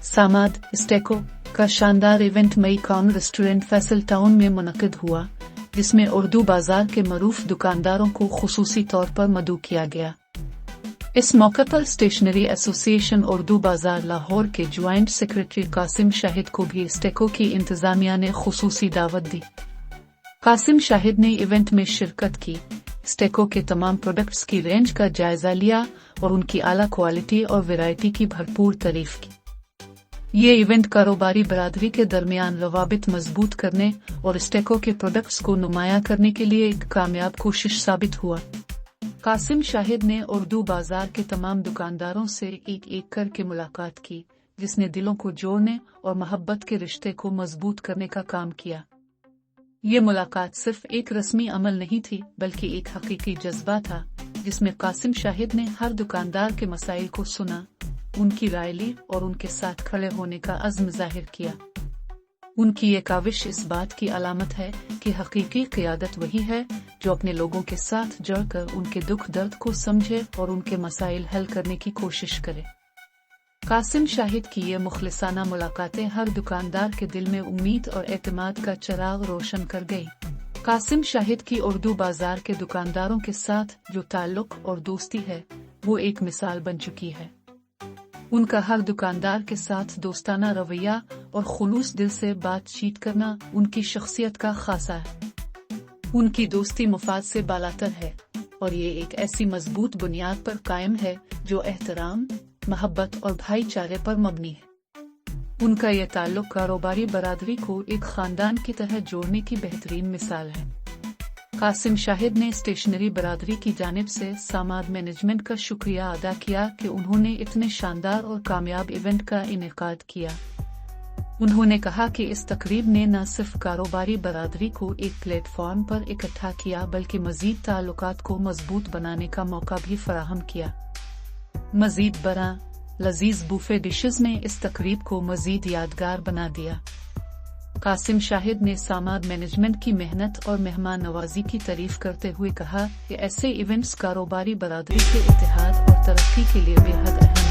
सामाद स्टेको का शानदार इवेंट मई corn restaurant Faisal town में मुनक्किद हुआ, जिसमें उर्दू बाजार के मरूफ दुकानदारों को खुसूसी तौर पर मदऊ किया गया। इस मौके पर स्टेशनरी एसोसिएशन उर्दू बाजार लाहौर के ज्वाइंट सेक्रेटरी कासिम शाहिद को भी स्टेको की इंतजामिया ने खुसूसी दावत दी। कासिम शाहिद ने इवेंट में शिरकत की, स्टेको के तमाम प्रोडक्ट्स की रेंज का जायजा लिया और उनकी आला क्वालिटी और वैरायटी की भरपूर तारीफ की। ये इवेंट कारोबारी बरादरी के दरमियान रवाबित मजबूत करने और स्टेको के प्रोडक्ट्स को नुमाया करने के लिए एक कामयाब कोशिश साबित हुआ। कासिम शाहिद ने उर्दू बाजार के तमाम दुकानदारों से एक एक करके मुलाकात की, जिसने दिलों को जोड़ने और मोहब्बत के रिश्ते को मजबूत करने का काम किया। ये मुलाकात सिर्फ एक रस्मी अमल नहीं थी, बल्कि एक हकीकी जज्बा था, जिसमें कासिम शाहिद ने हर दुकानदार के मसाइल को सुना, उनकी राय ली और उनके साथ खड़े होने का अज़्म जाहिर किया। उनकी ये काविश इस बात की अलामत है कि हकीकी क़ियादत वही है जो अपने लोगों के साथ जुड़कर उनके दुख दर्द को समझे और उनके मसाइल हल करने की कोशिश करे। कासिम शाहिद की ये मुखलिसाना मुलाकातें हर दुकानदार के दिल में उम्मीद और एतमाद का चिराग रोशन कर गई। कासिम शाहिद की उर्दू बाजार के दुकानदारों के साथ जो ताल्लुक और दोस्ती है, वो एक मिसाल बन चुकी है। उनका हर दुकानदार के साथ दोस्ताना रवैया और खुलूस दिल से बातचीत करना उनकी शख्सियत का खासा है। उनकी दोस्ती मुफाद से बालातर है और ये एक ऐसी मजबूत बुनियाद पर कायम है जो एहतराम, मोहब्बत और भाईचारे पर मबनी है। उनका यह ताल्लुक कारोबारी बरादरी को एक खानदान की तरह जोड़ने की बेहतरीन मिसाल है। कासिम शाहिद ने स्टेशनरी बरादरी की जानिब से सामाद मैनेजमेंट का शुक्रिया अदा किया कि उन्होंने इतने शानदार और कामयाब इवेंट का इनेकाद किया। उन्होंने कहा कि इस तकरीब ने न सिर्फ कारोबारी बरादरी को एक प्लेटफॉर्म पर इकट्ठा किया, बल्कि मजीद ताल्लुकात को मजबूत बनाने का मौका भी फराहम किया। मजीद बड़ा लजीज बूफे डिशेज ने इस तकरीब को मजीद यादगार बना दिया। कासिम शाहिद ने सामाद मैनेजमेंट की मेहनत और मेहमान नवाजी की तारीफ करते हुए कहा कि ऐसे इवेंट्स कारोबारी बरादरी के इत्तेहाद और तरक्की के लिए बेहद अहम